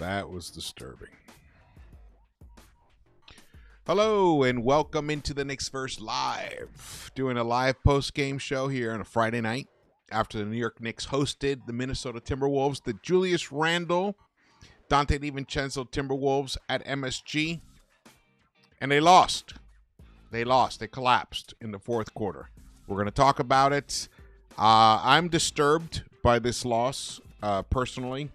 That was disturbing. Hello and welcome into the Knicks-Verse Live. Doing a live post-game show here on a Friday night after the New York Knicks hosted the Minnesota Timberwolves, the Julius Randle, Dante DiVincenzo Timberwolves at MSG. And they lost. They collapsed in the fourth quarter. We're going to talk about it. I'm disturbed by this loss, personally.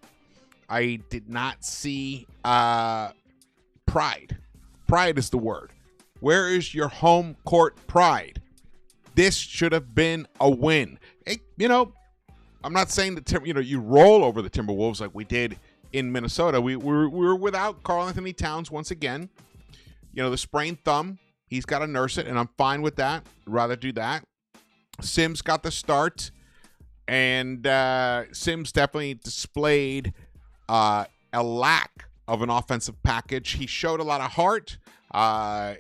I did not see pride. Pride is the word. Where is your home court pride? This should have been a win. Hey, I'm not saying that you roll over the Timberwolves like we did in Minnesota. We were without Karl-Anthony Towns once again. The sprained thumb, he's got to nurse it, and I'm fine with that. I'd rather do that. Sims got the start, and Sims definitely displayed a lack of an offensive package. He showed a lot of heart, a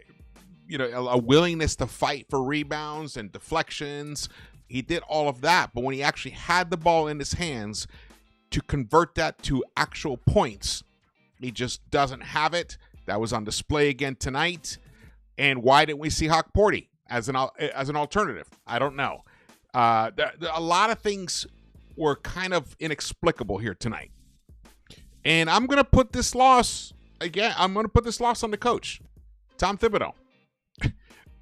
willingness to fight for rebounds and deflections. He did all of that, but when he actually had the ball in his hands to convert that to actual points, he just doesn't have it. That was on display again tonight. And why didn't we see Hawk Porty as an alternative? I don't know. A lot of things were kind of inexplicable here tonight. And I'm going to put this loss, again, on the coach, Tom Thibodeau.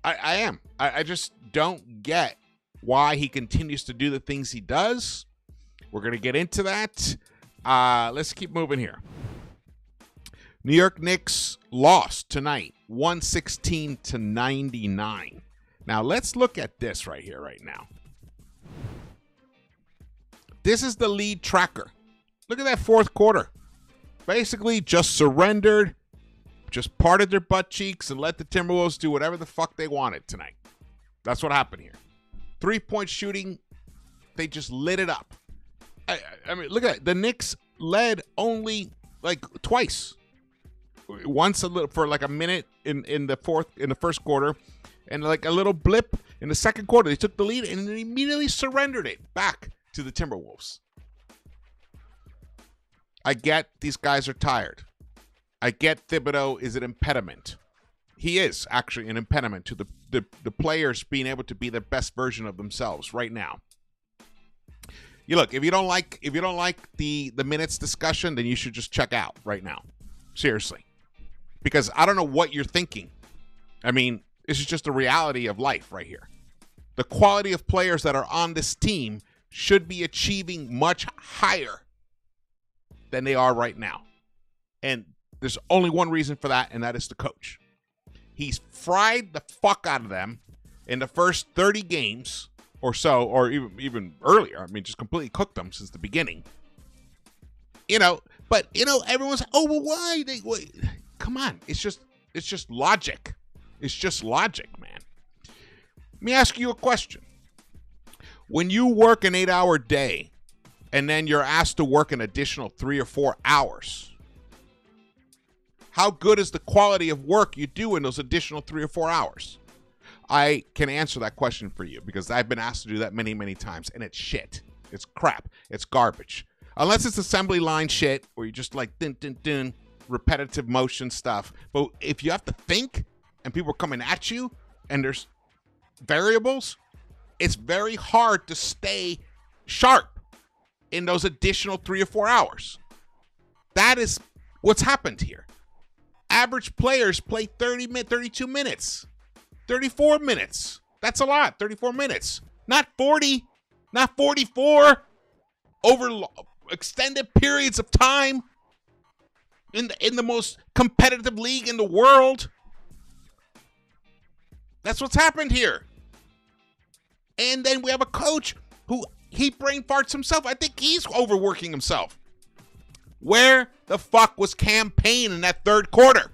I am. I just don't get why he continues to do the things he does. We're going to get into that. Let's keep moving here. New York Knicks lost tonight, 116-99. Now, let's look at this right here, right now. This is the lead tracker. Look at that fourth quarter. Basically, just surrendered, just parted their butt cheeks, and let the Timberwolves do whatever the fuck they wanted tonight. That's what happened here. 3-point shooting, they just lit it up. I mean, look at it. The Knicks led only like twice. Once for like a minute in the first quarter, and like a little blip in the second quarter. They took the lead and then immediately surrendered it back to the Timberwolves. I get these guys are tired. I get Thibodeau is an impediment. He is actually an impediment to the players being able to be the best version of themselves right now. Look, if you don't like the minutes discussion, then you should just check out right now. Seriously. Because I don't know what you're thinking. I mean, this is just the reality of life right here. The quality of players that are on this team should be achieving much higher than they are right now. And there's only one reason for that, and that is the coach. He's fried the fuck out of them in the first 30 games or so, or even earlier. I mean, just completely cooked them since the beginning. But everyone's like, oh, well, why? Wait. Come on. It's just logic. It's just logic, man. Let me ask you a question. When you work an 8-hour day and then you're asked to work an additional 3 or 4 hours, how good is the quality of work you do in those additional 3 or 4 hours? I can answer that question for you because I've been asked to do that many, many times, and it's shit. It's crap. It's garbage. Unless it's assembly line shit where you just like dun, dun, dun, repetitive motion stuff. But if you have to think and people are coming at you and there's variables, it's very hard to stay sharp in those additional 3 or 4 hours. That is what's happened here. Average players play 32 minutes, 34 minutes. That's a lot, 34 minutes. Not 40, not 44 over extended periods of time in the most competitive league in the world. That's what's happened here. And then we have a coach who he brain farts himself. I think he's overworking himself. Where the fuck was Cam Payne in that third quarter?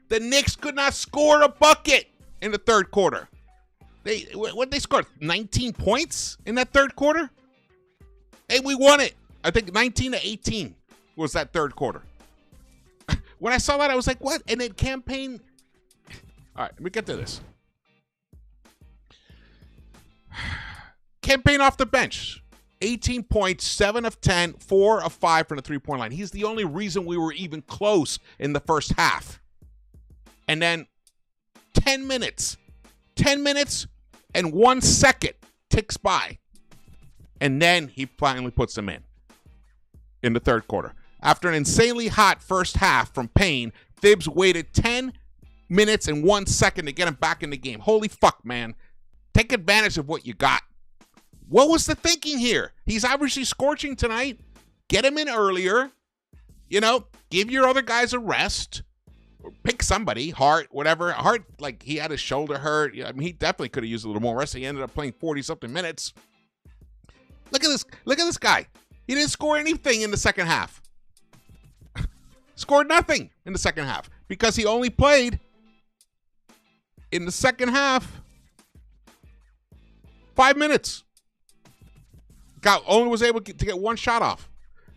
The Knicks could not score a bucket in the third quarter. They scored 19 points in that third quarter? And we won it. I think 19-18 was that third quarter. When I saw that, I was like, what? And then Cam Payne. All right, let me get to this. Cam Payne off the bench. 18 points, 7 of 10, 4 of 5 from the three-point line. He's the only reason we were even close in the first half. And then 10 minutes and 1 second ticks by. And then he finally puts them in the third quarter. After an insanely hot first half from Payne, Thibs waited 10 minutes and 1 second to get him back in the game. Holy fuck, man. Take advantage of what you got. What was the thinking here? He's obviously scorching tonight. Get him in earlier. You know, give your other guys a rest. Or pick somebody, Hart, whatever. Hart, like, he had his shoulder hurt. I mean, he definitely could have used a little more rest. He ended up playing 40-something minutes. Look at this. Look at this guy. He didn't score anything in the second half. Scored nothing in the second half because he only played in the second half 5 minutes. Only was able to get one shot off.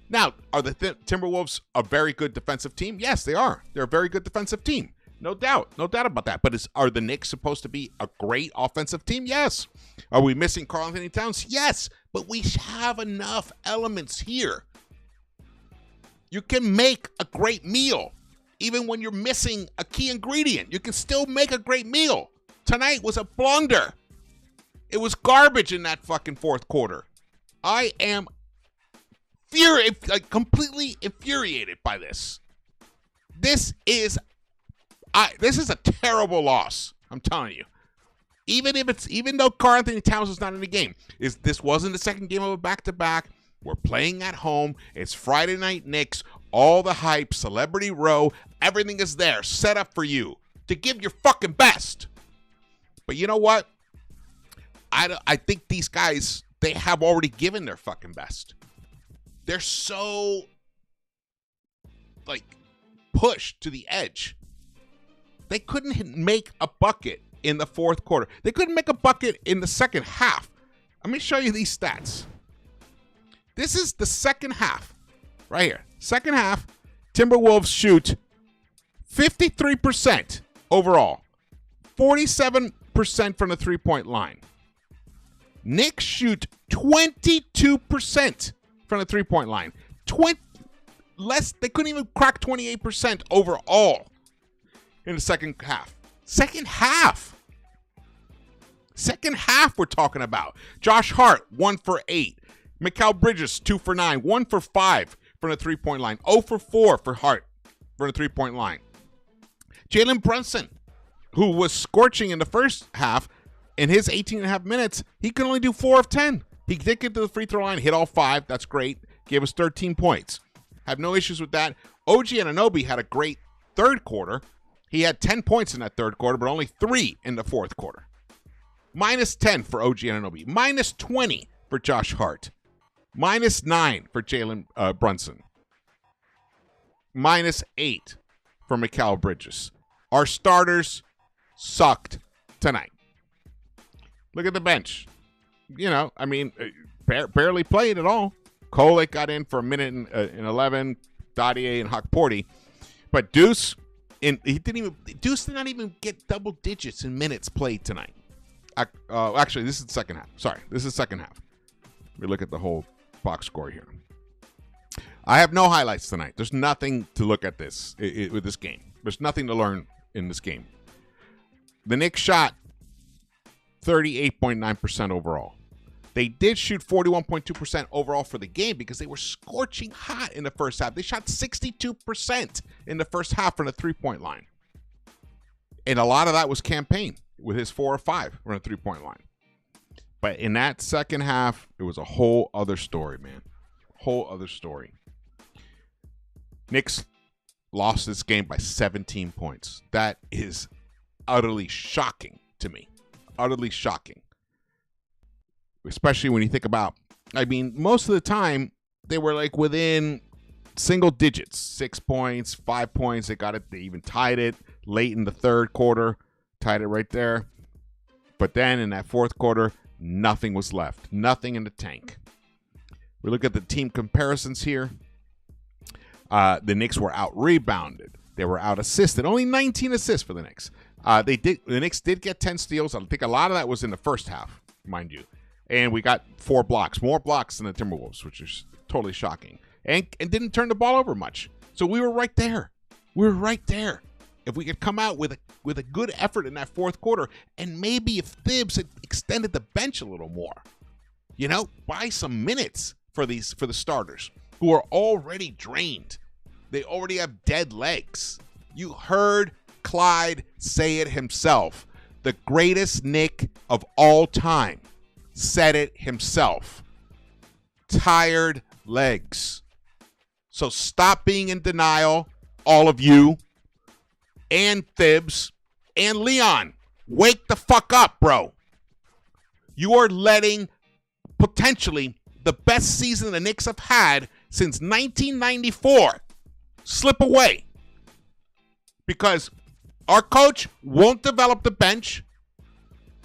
Now, are the Timberwolves a very good defensive team? Yes, they are. They're a very good defensive team. No doubt. No doubt about that. But are the Knicks supposed to be a great offensive team? Yes. Are we missing Karl-Anthony Towns? Yes. But we have enough elements here. You can make a great meal. Even when you're missing a key ingredient, you can still make a great meal. Tonight was a blunder. It was garbage in that fucking fourth quarter. I am completely infuriated by this. This is a terrible loss. I'm telling you. Even though Karl-Anthony Towns is not in the game, this wasn't the second game of a back-to-back. We're playing at home. It's Friday Night Knicks. All the hype, Celebrity Row, everything is there, set up for you to give your fucking best. But you know what? I think these guys, they have already given their fucking best. They're so, pushed to the edge. They couldn't make a bucket in the fourth quarter. They couldn't make a bucket in the second half. Let me show you these stats. This is the second half, right here. Second half, Timberwolves shoot 53% overall, 47% from the three-point line. Knicks shoot 22% from the three-point line. They couldn't even crack 28% overall in the second half. Second half we're talking about. Josh Hart, 1 for 8. Mikal Bridges, 2 for 9. 1 for 5 from the three-point line. 0 for 4 for Hart from the three-point line. Jalen Brunson, who was scorching in the first half, in his 18 and a half minutes, he could only do 4 of 10. He did get to the free throw line, hit all 5. That's great. Gave us 13 points. Have no issues with that. OG Anunoby had a great third quarter. He had 10 points in that third quarter, but only 3 in the fourth quarter. Minus 10 for OG Anunoby. Minus 20 for Josh Hart. Minus 9 for Jalen Brunson. Minus 8 for Mikal Bridges. Our starters sucked tonight. Look at the bench. You know, I mean, barely played at all. Kolek got in for a minute and 11. Dadier and Hawkporty. But Deuce did not even get double digits in minutes played tonight. Actually, this is the second half. Sorry, this is the second half. We look at the whole box score here. I have no highlights tonight. There's nothing to look at with this game. There's nothing to learn in this game. The Knicks shot 38.9% overall. They did shoot 41.2% overall for the game because they were scorching hot in the first half. They shot 62% in the first half from the three-point line. And a lot of that was Campaign with his 4 or 5 from the three-point line. But in that second half, it was a whole other story, man. Whole other story. Knicks lost this game by 17 points. That is utterly shocking to me. Utterly shocking. Especially when you think about, I mean, most of the time, they were like within single digits. 6 points, 5 points. They even tied it late in the third quarter. Tied it right there. But then in that fourth quarter, nothing was left. Nothing in the tank. We look at the team comparisons here. The Knicks were out-rebounded. They were out-assisted. Only 19 assists for the Knicks. The Knicks did get 10 steals. I think a lot of that was in the first half, mind you. And we got 4 blocks, more blocks than the Timberwolves, which is totally shocking. And didn't turn the ball over much. So we were right there. We were right there. If we could come out with a good effort in that fourth quarter, and maybe if Thibs had extended the bench a little more, buy some minutes for the starters who are already drained. They already have dead legs. You heard Clyde say it himself. The greatest Knick of all time said it himself. Tired legs. So stop being in denial, all of you, and Thibs, and Leon. Wake the fuck up, bro. You are letting potentially the best season the Knicks have had since 1994 slip away. Because our coach won't develop the bench.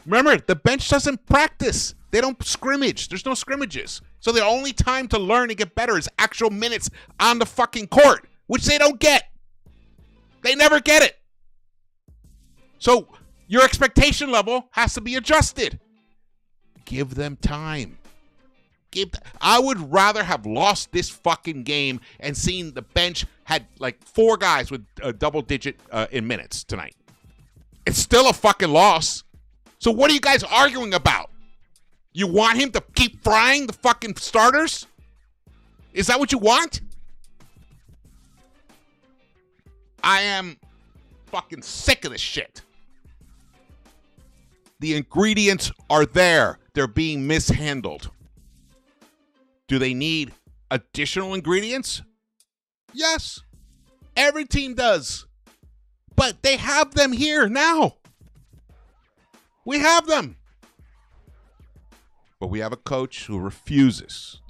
Remember, the bench doesn't practice. They don't scrimmage. There's no scrimmages. So the only time to learn and get better is actual minutes on the fucking court, which they don't get. They never get it. So your expectation level has to be adjusted. Give them time. I would rather have lost this fucking game and seen the bench had like 4 guys with a double digit in minutes tonight. It's still a fucking loss. So what are you guys arguing about? You want him to keep frying the fucking starters? Is that what you want? I am fucking sick of this shit. The ingredients are there. They're being mishandled. Do they need additional ingredients? Yes. Every team does. But they have them here now. We have them. But we have a coach who refuses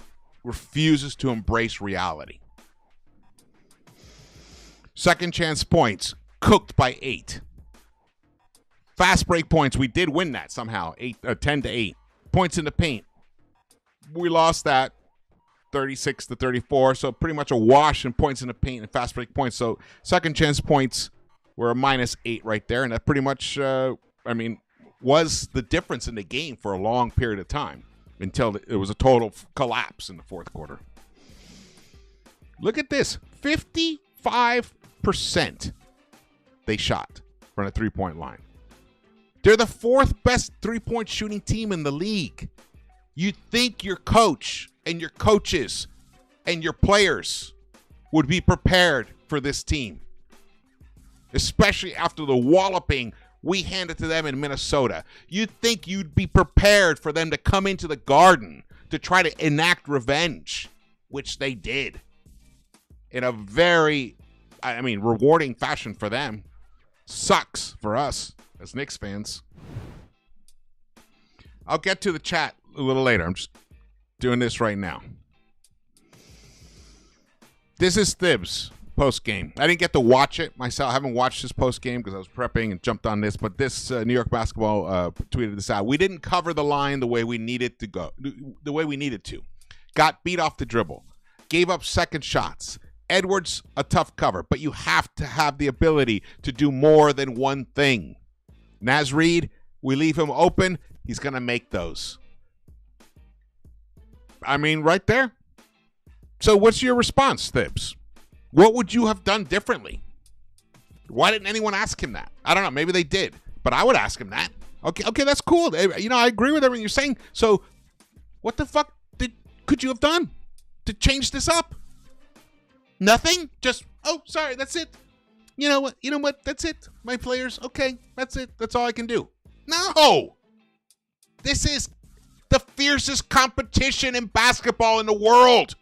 to embrace reality. Second chance points, cooked by 8. Fast break points, we did win that somehow, 10-8. Points in the paint, we lost that 36-34, so pretty much a wash in points in the paint and fast break points. So second chance points were a -8 right there, and that pretty much, was the difference in the game for a long period of time until it was a total collapse in the fourth quarter. Look at this, 55% they shot from the three-point line. They're the 4th best three-point shooting team in the league. You'd think your coach and your coaches and your players would be prepared for this team, especially after the walloping we handed to them in Minnesota. You'd think you'd be prepared for them to come into the Garden to try to enact revenge, which they did in a very, rewarding fashion for them. Sucks for us as Knicks fans. I'll get to the chat a little later. I'm just doing this right now. This is Thibs post-game. I didn't get to watch it myself. I haven't watched this post-game because I was prepping and jumped on this, but this New York Basketball tweeted this out. We didn't cover the line the way we needed to go, the way we needed to. Got beat off the dribble. Gave up second shots. Edwards, a tough cover, but you have to have the ability to do more than one thing. Naz Reid, we leave him open. He's going to make those. Right there. So what's your response, Thibs? What would you have done differently? Why didn't anyone ask him that? I don't know. Maybe they did, but I would ask him that. Okay, that's cool. I agree with everything you're saying. So what the fuck could you have done to change this up? Nothing? Just, sorry, that's it. You know what? That's it. My players, okay, that's it. That's all I can do. No! This is the fiercest competition in basketball in the world.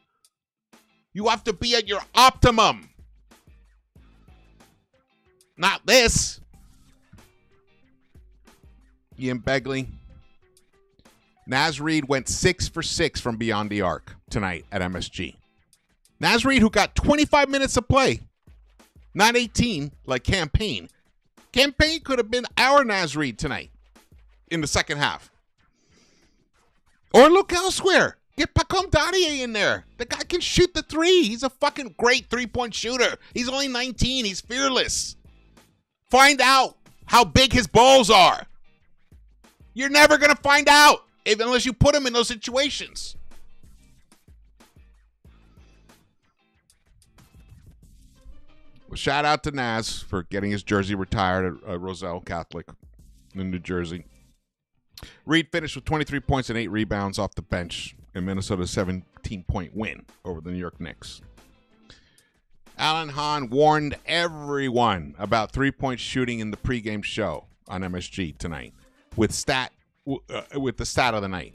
You have to be at your optimum. Not this. Ian Begley. Naz Reid went 6 for 6 from beyond the arc tonight at MSG. Naz Reid, who got 25 minutes of play, not 18 like Campaign. Campaign could have been our Naz Reid tonight in the second half. Or look elsewhere. Get Pacom Dadier in there. The guy can shoot the three. He's a fucking great three-point shooter. He's only 19. He's fearless. Find out how big his balls are. You're never going to find out unless you put him in those situations. Well, shout out to Naz for getting his jersey retired at Roselle Catholic in New Jersey. Reed finished with 23 points and 8 rebounds off the bench in Minnesota's 17-point win over the New York Knicks. Alan Hahn warned everyone about three-point shooting in the pregame show on MSG tonight with the stat of the night.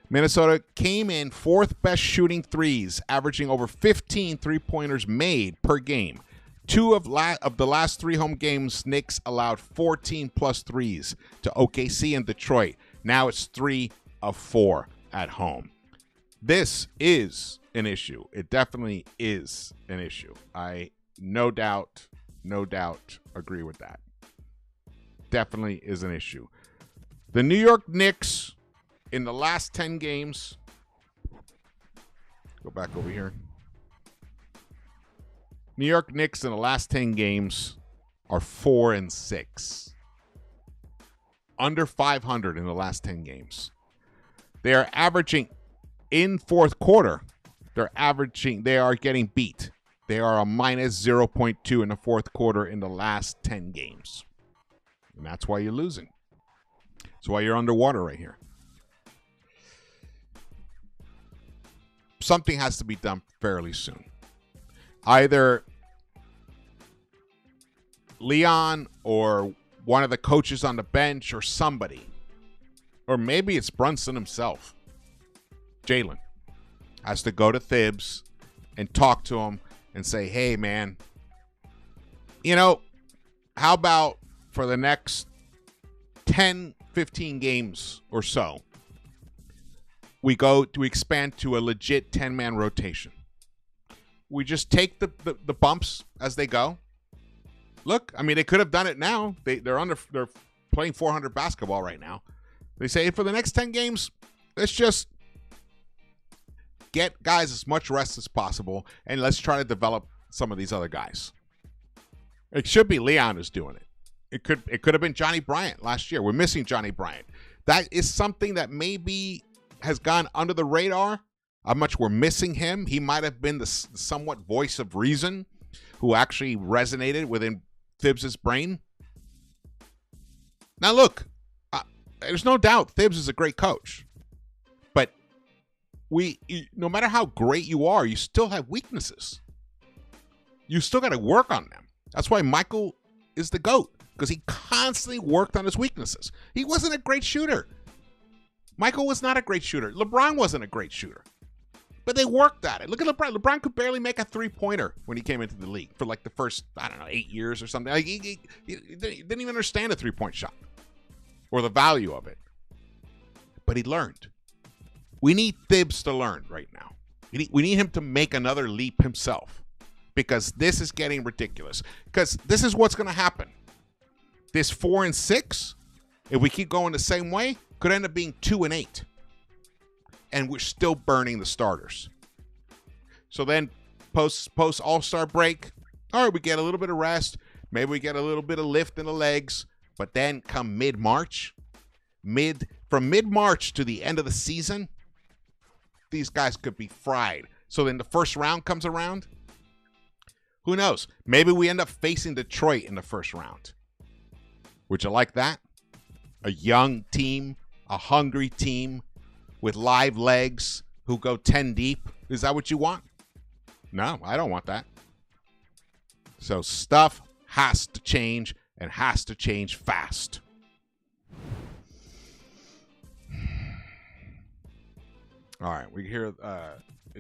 Minnesota came in fourth best shooting threes, averaging over 15 three-pointers made per game. Two of the last 3 home games, Knicks allowed 14-plus threes to OKC and Detroit. Now it's 3 of 4 at home. This is an issue. It definitely is an issue. I no doubt agree with that. Definitely is an issue. The New York Knicks in the last 10 games, go back over here. New York Knicks in the last 10 games are 4-6. Under 500 in the last 10 games. They are averaging in fourth quarter. They are getting beat. They are a minus 0.2 in the fourth quarter in the last 10 games. And that's why you're losing. That's why you're underwater right here. Something has to be done fairly soon. Either Leon or one of the coaches on the bench or somebody, or maybe it's Brunson himself, Jalen, has to go to Thibs and talk to him and say, hey, man, how about for the next 10, 15 games or so, we expand to a legit 10-man rotation. We just take the bumps as they go. Look, I mean, they could have done it now. They're playing 400 basketball right now. They say for the next 10 games, let's just get guys as much rest as possible, and let's try to develop some of these other guys. It should be Leon who's doing it. It could have been Johnny Bryant last year. We're missing Johnny Bryant. That is something that maybe has gone under the radar. How much we're missing him. He might have been the somewhat voice of reason who actually resonated within Thibs' brain. Now, look, there's no doubt Thibs is a great coach. But no matter how great you are, you still have weaknesses. You still got to work on them. That's why Michael is the GOAT, because he constantly worked on his weaknesses. He wasn't a great shooter. Michael was not a great shooter. LeBron wasn't a great shooter. But they worked at it. Look at LeBron. LeBron could barely make a three-pointer when he came into the league for like the first, 8 years or something. Like he didn't even understand a three-point shot or the value of it. But he learned. We need Thibs to learn right now. We need him to make another leap himself, because this is getting ridiculous. Because this is what's going to happen. This 4-6, if we keep going the same way, could end up being 2-8. And we're still burning the starters. So then post All-Star break, all right, we get a little bit of rest. Maybe we get a little bit of lift in the legs. But then come mid-March, from mid-March to the end of the season, these guys could be fried. So then the first round comes around. Who knows? Maybe we end up facing Detroit in the first round. Would you like that? A young team, a hungry team with live legs who go 10 deep. Is that what you want? No, I don't want that. So stuff has to change, and has to change fast. All right, we hear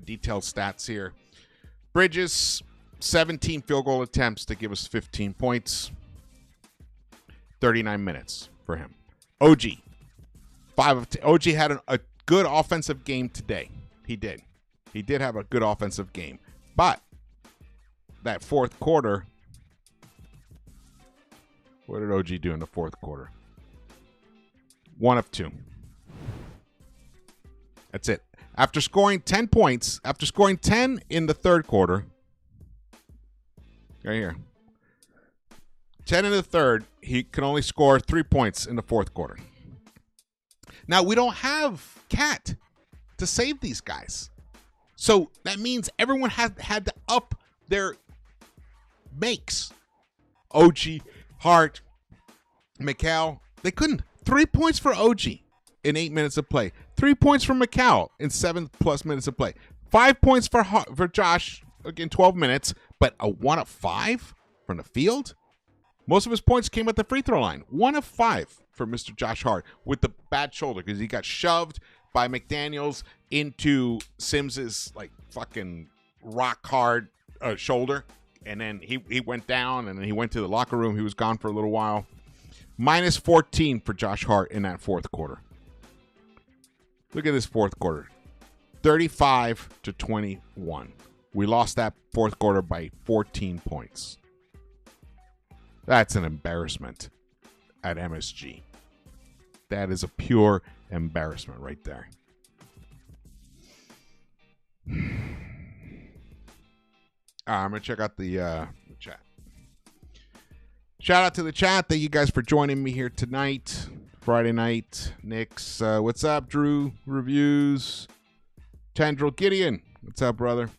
detailed stats here. Bridges, 17 field goal attempts to give us 15 points. 39 minutes for him. OG, 5 of 10. OG had a good offensive game today. He did. He did have a good offensive game. But that fourth quarter, what did OG do in the fourth quarter? 1 of 2. That's it. After scoring 10 points, after scoring 10 in the third quarter, right here, 10 in the third, he can only score 3 points in the fourth quarter. Now, we don't have Cat to save these guys. So that means everyone had to up their makes. OG, Hart, McCall, they couldn't. 3 points for OG in 8 minutes of play. 3 points for McCall in 7+ minutes of play. 5 points for Josh in 12 minutes, but a 1 of 5 from the field? Most of his points came at the free throw line. 1 of 5 for Mr. Josh Hart with the bad shoulder because he got shoved by McDaniels into Sims's like fucking rock hard shoulder. And then he went down and then he went to the locker room. He was gone for a little while. Minus 14 for Josh Hart in that fourth quarter. Look at this fourth quarter. 35-21. We lost that fourth quarter by 14 points. That's an embarrassment at MSG. That is a pure embarrassment right there. I'm going to check out the chat. Shout out to the chat. Thank you guys for joining me here tonight. Friday night. Knicks. What's up, Drew? Reviews. Tendril Gideon. What's up, brother?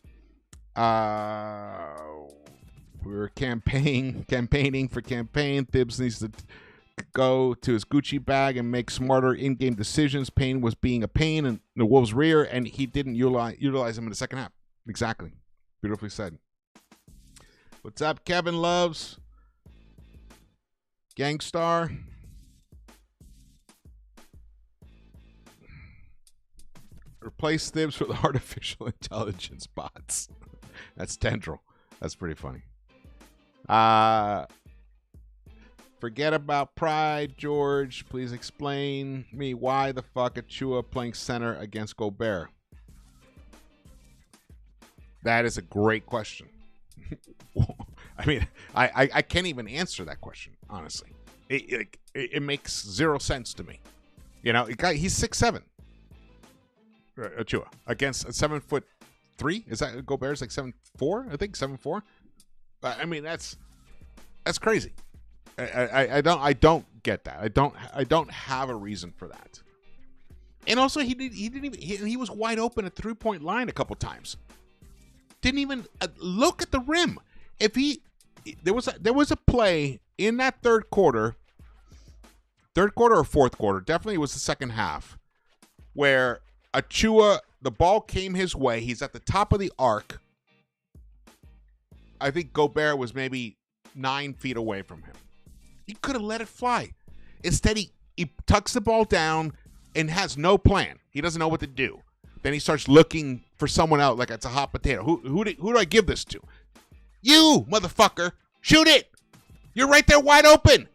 We're campaigning for campaign. Thibs needs to go to his Gucci bag and make smarter in-game decisions. Payne was being a pain in the Wolves' rear, and he didn't utilize him in the second half. Exactly. Beautifully said. What's up, Kevin Loves? Gangstar. Replace Thibs with artificial intelligence bots. That's Tendril. That's pretty funny. Forget about pride, George. Please explain me why the fuck Achua playing center against Gobert. That is a great question. I mean, I can't even answer that question, honestly. It makes zero sense to me. You know, he's 6'7". Achua against a 7'3". Is that Gobert's like 7'4"? I think 7'4". I mean, that's crazy. I don't get that. I don't have a reason for that. And also, he was wide open at 3-point line a couple times. Didn't even look at the rim. There was a play in that third quarter or fourth quarter, definitely it was the second half, where Achua, the ball came his way. He's at the top of the arc. I think Gobert was maybe 9 feet away from him. He could have let it fly. Instead, he tucks the ball down and has no plan. He doesn't know what to do. Then he starts looking for someone out like it's a hot potato. Who do I give this to? You, motherfucker. Shoot it. You're right there wide open.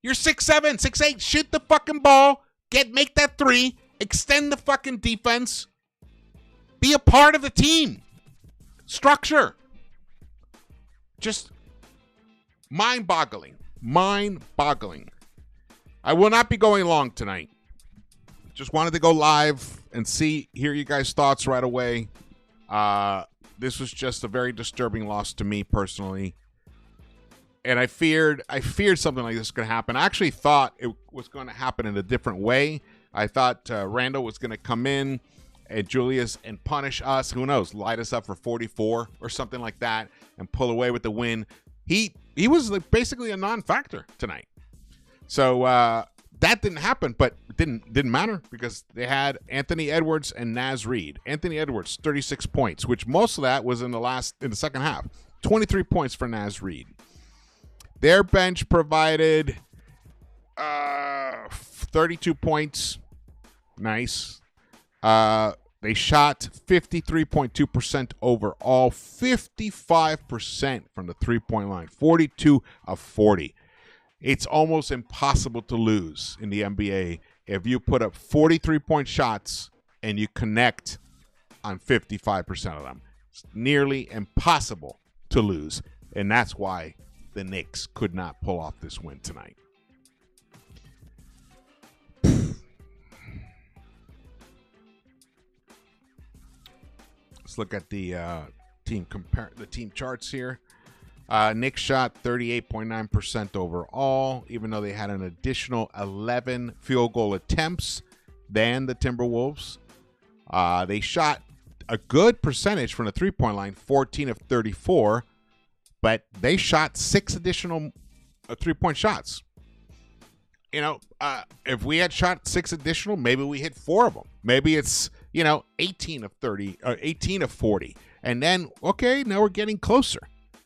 You're 6'7", 6'8". Shoot the fucking ball. Make that 3. Extend the fucking defense. Be a part of the team. Structure. Just mind-boggling. Mind-boggling. I will not be going long tonight. Just wanted to go live and hear you guys' thoughts right away. This was just a very disturbing loss to me personally. And I feared something like this was going to happen. I actually thought it was going to happen in a different way. I thought Randall was going to come in and Julius and punish us. Who knows? Light us up for 44 or something like that and pull away with the win. He was like basically a non-factor tonight. So that didn't happen, but it didn't matter because they had Anthony Edwards and Naz Reid. Anthony Edwards, 36 points, which most of that was in the second half. 23 points for Naz Reid. Their bench provided 32 points. Nice. They shot 53.2% overall, 55% from the three-point line, 42 of 40. It's almost impossible to lose in the NBA if you put up 43-point shots and you connect on 55% of them. It's nearly impossible to lose, and that's why the Knicks could not pull off this win tonight. Let's look at the team charts here. Knicks shot 38.9% overall, even though they had an additional 11 field goal attempts. than the Timberwolves. They shot a good percentage from the three-point line, 14 of 34, but they shot 6 additional three-point shots. If we had shot 6 additional, maybe we hit 4 of them. Maybe it's, 18 of 30 or 18 of 40. And then, okay, now we're getting closer.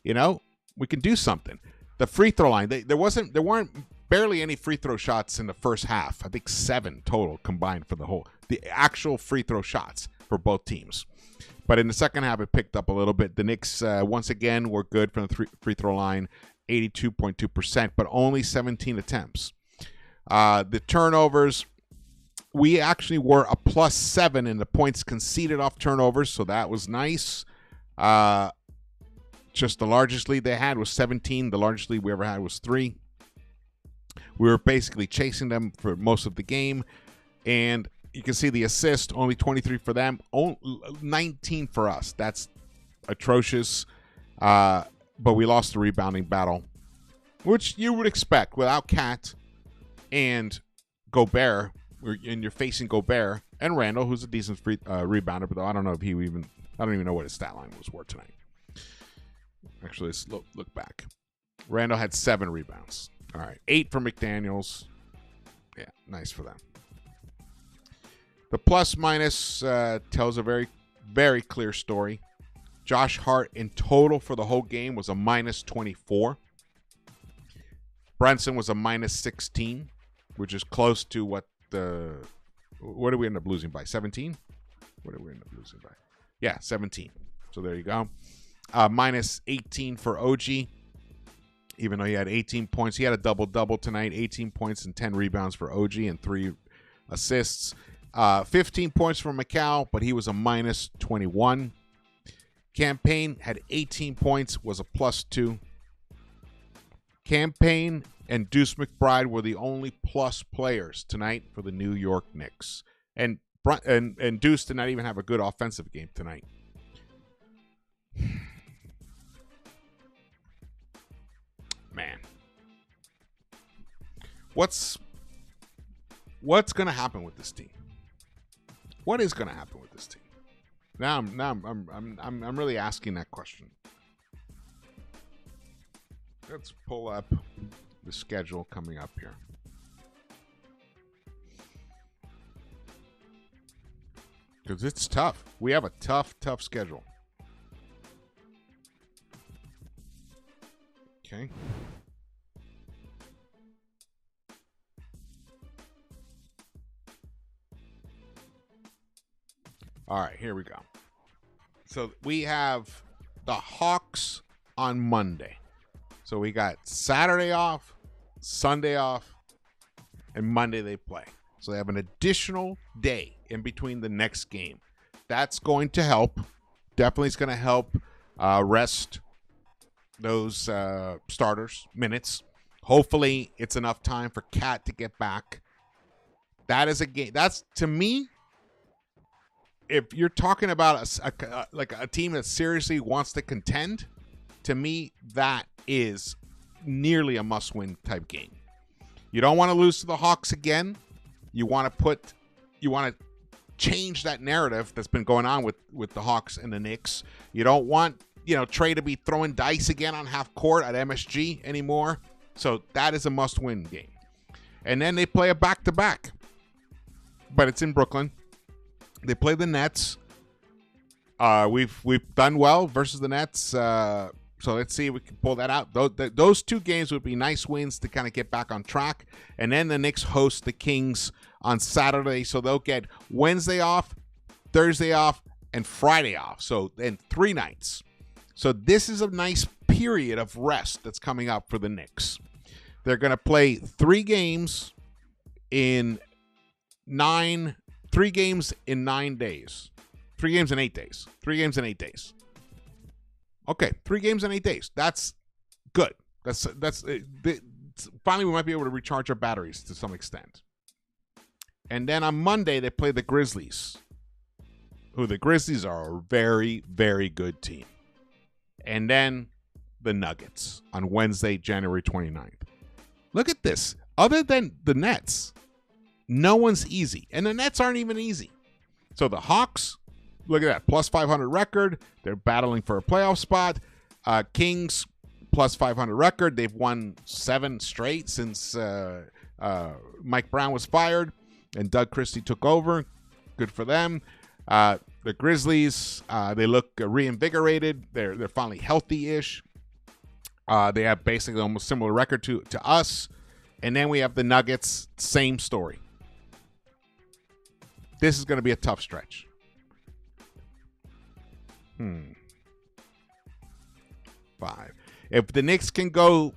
We can do something. The free throw line, there weren't barely any free throw shots in the first half. I think 7 total combined for the actual free throw shots for both teams. But in the second half, it picked up a little bit. The Knicks, once again, were good from the free throw line, 82.2%, but only 17 attempts. The turnovers, we actually were a +7 in the points conceded off turnovers, so that was nice. Just the largest lead they had was 17. The largest lead we ever had was 3. We were basically chasing them for most of the game, and you can see the assist, only 23 for them, 19 for us. That's atrocious, but we lost the rebounding battle, which you would expect without Cat and Gobert, and you're facing Gobert and Randall, who's a decent rebounder, but I don't know if I don't even know what his stat line was for tonight. Actually, let's look back. Randall had 7 rebounds. All right, 8 for McDaniels. Yeah, nice for them. The plus-minus tells a very, very clear story. Josh Hart in total for the whole game was a -24. Brunson was a -16, which is close to what did we end up losing by? 17? What did we end up losing by? Yeah, 17. So there you go. -18 for OG, even though he had 18 points. He had a double-double tonight, 18 points and 10 rebounds for OG and 3 assists. 15 points for Macau, but he was a -21. Campaign had 18 points, was a +2. Campaign and Deuce McBride were the only plus players tonight for the New York Knicks. And Deuce did not even have a good offensive game tonight. Man. What's going to happen with this team? What is going to happen with this team? Now I'm really asking that question. Let's pull up the schedule coming up here. Because it's tough. We have a tough schedule. Okay. All right, here we go. So we have the Hawks on Monday. So we got Saturday off, Sunday off, and Monday they play. So they have an additional day in between the next game. That's going to help. Definitely is going to help rest those starters minutes. Hopefully it's enough time for Cat to get back. That is a game. That's, to me, if you're talking about a team that seriously wants to contend, to me, that is nearly a must-win type game. You don't want to lose to the Hawks again. You want to change that narrative that's been going on with the Hawks and the Knicks. You don't want, Trey to be throwing dice again on half court at MSG anymore. So that is a must-win game. And then they play a back-to-back. But it's in Brooklyn. They play the Nets. We've done well versus the Nets. So let's see if we can pull that out. Those 2 games would be nice wins to kind of get back on track. And then the Knicks host the Kings on Saturday. So they'll get Wednesday off, Thursday off, and Friday off. So then 3 nights. So this is a nice period of rest that's coming up for the Knicks. They're going to play 3 games in 3 games in 9 days. 3 games in 8 days. 3 games in 8 days. Okay, 3 games in 8 days. That's good. That's finally we might be able to recharge our batteries to some extent. And then on Monday they play the Grizzlies, who the Grizzlies are a very, very good team. And then the Nuggets on Wednesday, January 29th. Look at this. Other than the Nets, No one's easy. And the Nets aren't even easy. So the Hawks, look at that, plus 500 record. They're battling for a playoff spot. Kings, plus 500 record. They've won 7 straight since Mike Brown was fired and Doug Christie took over. Good for them. The Grizzlies, they look reinvigorated. They're finally healthy-ish. They have basically almost similar record to us. And then we have the Nuggets, same story. This is going to be a tough stretch. Five. If the Knicks can go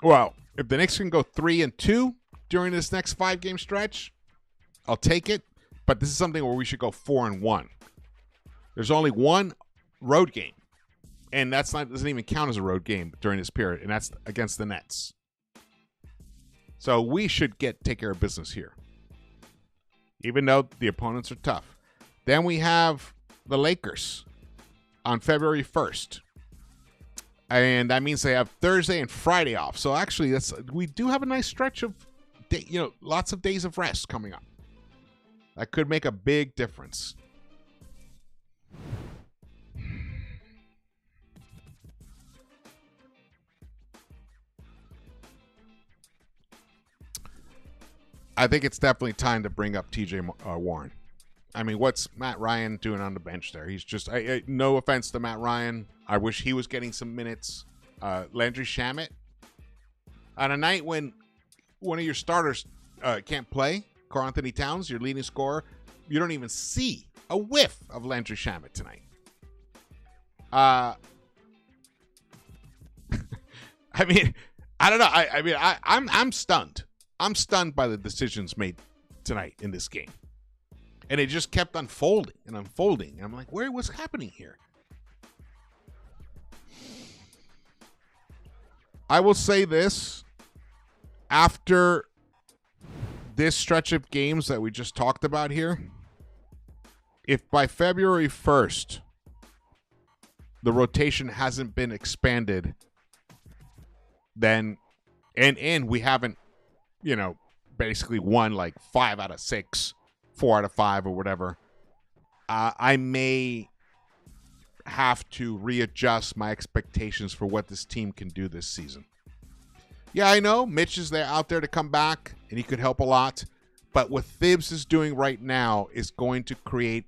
3-2 during this next 5-game stretch, I'll take it. But this is something where we should go 4-1. There's only one road game, and doesn't even count as a road game during this period, and that's against the Nets. So we should take care of business here, even though the opponents are tough. Then we have the Lakers on February 1st. And that means they have Thursday and Friday off. So actually, we do have a nice stretch of, lots of days of rest coming up. That could make a big difference. I think it's definitely time to bring up TJ Warren. I mean, what's Matt Ryan doing on the bench there? He's just, no offense to Matt Ryan. I wish he was getting some minutes. Landry Shamet. On a night when one of your starters can't play, Karl Anthony Towns, your leading scorer, you don't even see a whiff of Landry Shamet tonight. I mean, I don't know. I'm stunned. I'm stunned by the decisions made tonight in this game. And it just kept unfolding and unfolding. And I'm like, what's happening here? I will say this. After this stretch of games that we just talked about here, if by February 1st the rotation hasn't been expanded, then and we haven't, basically won like 5 out of 6, 4 out of 5 or whatever, I may have to readjust my expectations for what this team can do this season. Yeah, I know Mitch is out there to come back and he could help a lot, but what Thibs is doing right now is going to create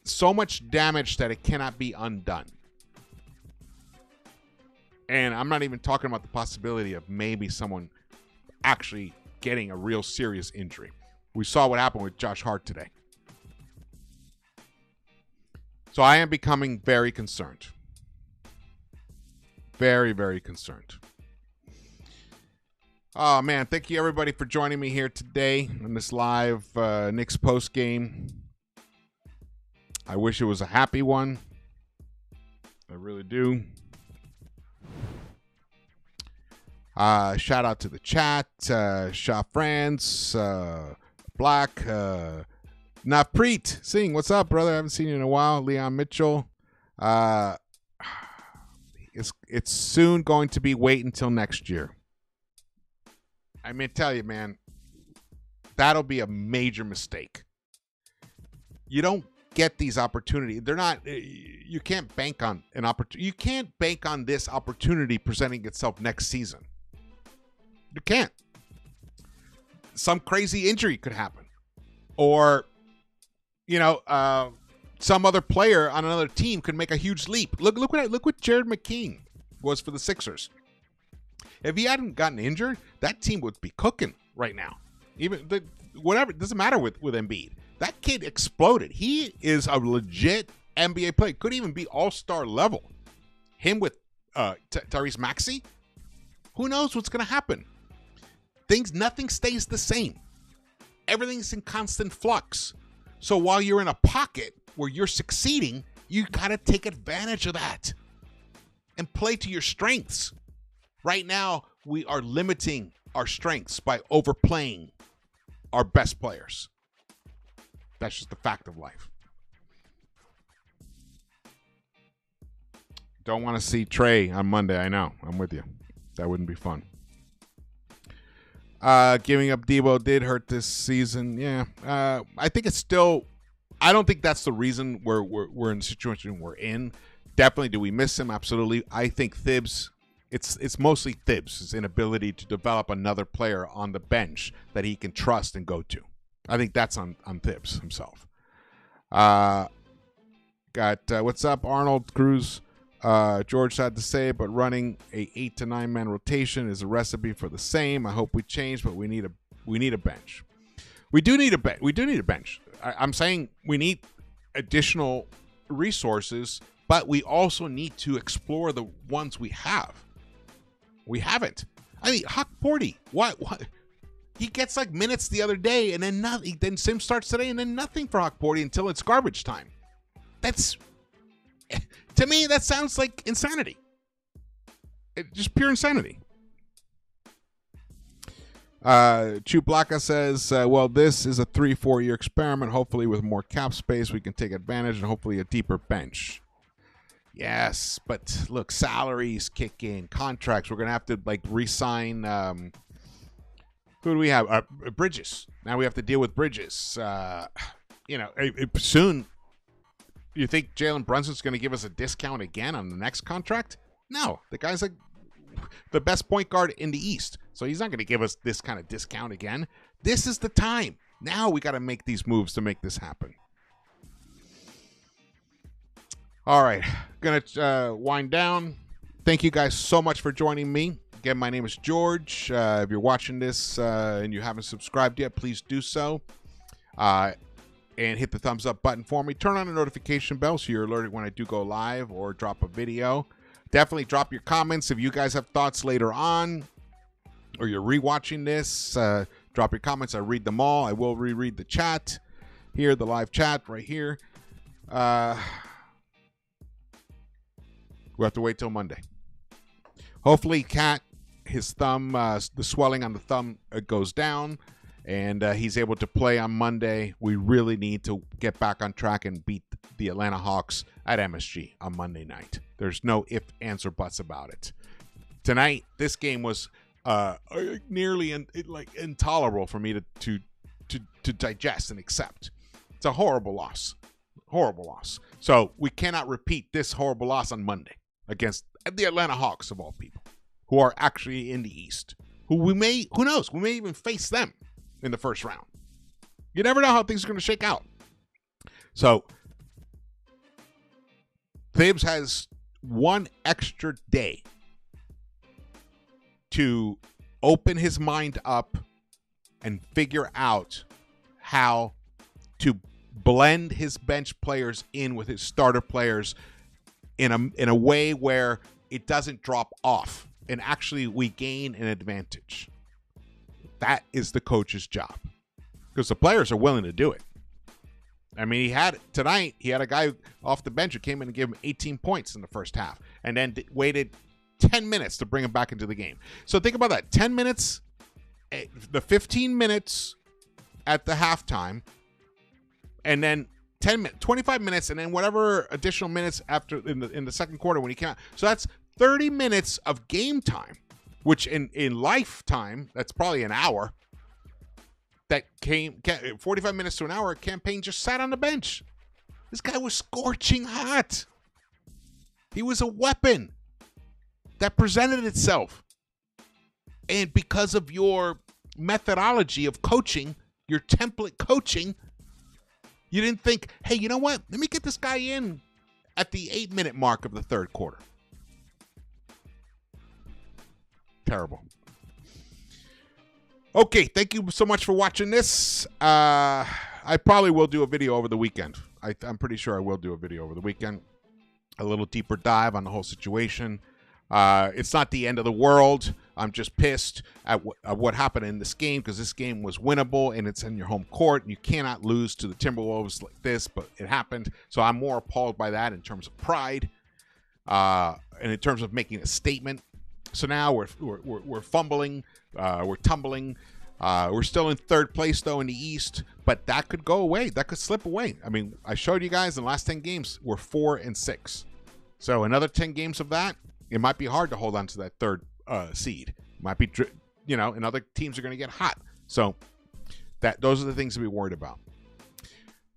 so much damage that it cannot be undone. And I'm not even talking about the possibility of maybe someone actually getting a real serious injury. We saw what happened with Josh Hart today. So I am becoming very concerned. Very, very concerned. Oh, man. Thank you, everybody, for joining me here today on this live Knicks post game. I wish it was a happy one. I really do. Shout out to the chat, Shop Friends, Black, Napreet Singh. What's up, brother? I haven't seen you in a while. Leon Mitchell. It's soon going to be wait until next year. I mean, tell you, man, that'll be a major mistake. You don't get these opportunities. They're not. You can't bank on an opportunity. You can't bank on this opportunity presenting itself next season. You can't. Some crazy injury could happen, or some other player on another team could make a huge leap. Look what Jared McKean was for the Sixers. If he hadn't gotten injured, that team would be cooking right now. Whatever, it doesn't matter with Embiid. That kid exploded. He is a legit NBA player. Could even be all-star level. Him with Tyrese Maxey. Who knows what's going to happen? Nothing stays the same. Everything's in constant flux. So while you're in a pocket where you're succeeding, you got to take advantage of that and play to your strengths. Right now, we are limiting our strengths by overplaying our best players. That's just the fact of life. Don't want to see Trey on Monday. I know. I'm with you. That wouldn't be fun. Giving up Debo did hurt this season. Yeah. I think it's still. I don't think that's the reason we're in the situation we're in. Definitely, do we miss him? Absolutely. I think Thibs. It's mostly Thibs' his inability to develop another player on the bench that he can trust and go to. I think that's on Thibs himself. Got what's up, Arnold Cruz? George had to say, but running a 8 to 9 man rotation is a recipe for the same. I hope we change, but we need a bench. We do need a bench. We do need a bench. I'm saying we need additional resources, but we also need to explore the ones we have. We haven't. I mean, Huck Porty. What? He gets like minutes the other day, and then nothing. Then Sim starts today, and then nothing for Huck Porty until it's garbage time. That's, to me, that sounds like insanity. Just pure insanity. Chublaka says, well, this is a 3-4 year experiment. Hopefully with more cap space, we can take advantage and hopefully a deeper bench. Yes, but look, salaries kick in, contracts. We're going to have to like re-sign, who do we have? Bridges. Now we have to deal with Bridges. Soon, you think Jalen Brunson's going to give us a discount again on the next contract? No, the guy's like the best point guard in the East. So he's not going to give us this kind of discount again. This is the time. Now we got to make these moves to make this happen. All right. Going to wind down. Thank you guys so much for joining me. Again, my name is George. If you're watching this and you haven't subscribed yet, please do so. And hit the thumbs up button for me. Turn on the notification bell so you're alerted when I do go live or drop a video. Definitely drop your comments if you guys have thoughts later on or you're rewatching this. Drop your comments. I read them all. I will reread the chat here, the live chat right here. We'll have to wait till Monday. Hopefully, Cat, his thumb, the swelling on the thumb goes down, and he's able to play on Monday. We really need to get back on track and beat the Atlanta Hawks at MSG on Monday night. There's no ifs, ands, or buts about it. Tonight, this game was nearly intolerable for me to digest and accept. It's a horrible loss. Horrible loss. So we cannot repeat this horrible loss on Monday against the Atlanta Hawks of all people, who are actually in the East. Who knows? We may even face them in the first round. You never know how things are going to shake out. So Thibs has one extra day to open his mind up and figure out how to blend his bench players in with his starter players in a way where it doesn't drop off and actually we gain an advantage. That is the coach's job because the players are willing to do it. I mean, tonight he had a guy off the bench who came in and gave him 18 points in the first half and then waited 10 minutes to bring him back into the game. So think about that. 10 minutes, the 15 minutes at the halftime, and then 25 minutes, and then whatever additional minutes after in the second quarter when he came out. So that's 30 minutes of game time, which in lifetime, that's probably an hour. That 45 minutes to an hour, campaign just sat on the bench. This guy was scorching hot. He was a weapon that presented itself. And because of your methodology of coaching, your template coaching, you didn't think, hey, you know what? Let me get this guy in at the 8-minute mark of the third quarter. Terrible. Okay, thank you so much for watching this. I probably will do a video over the weekend. I'm pretty sure I will do a video over the weekend. A little deeper dive on the whole situation. It's not the end of the world. I'm just pissed at what happened in this game because this game was winnable and it's in your home court. And you cannot lose to the Timberwolves like this, but it happened. So I'm more appalled by that in terms of pride and in terms of making a statement. So now we're fumbling, we're tumbling. We're still in third place, though, in the East, but that could go away. That could slip away. I mean, I showed you guys in the last 10 games, we're 4-6. So another 10 games of that, it might be hard to hold on to that third seed. Might be, and other teams are going to get hot. So those are the things to be worried about.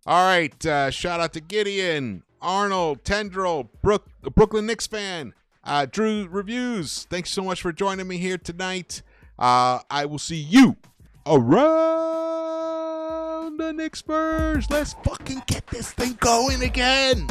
All right, shout out to Gideon, Arnold, Tendril, the Brooklyn Knicks fan, Drew Reviews. Thanks so much for joining me here tonight. I will see you around the Knicks-Verse. Let's fucking get this thing going again.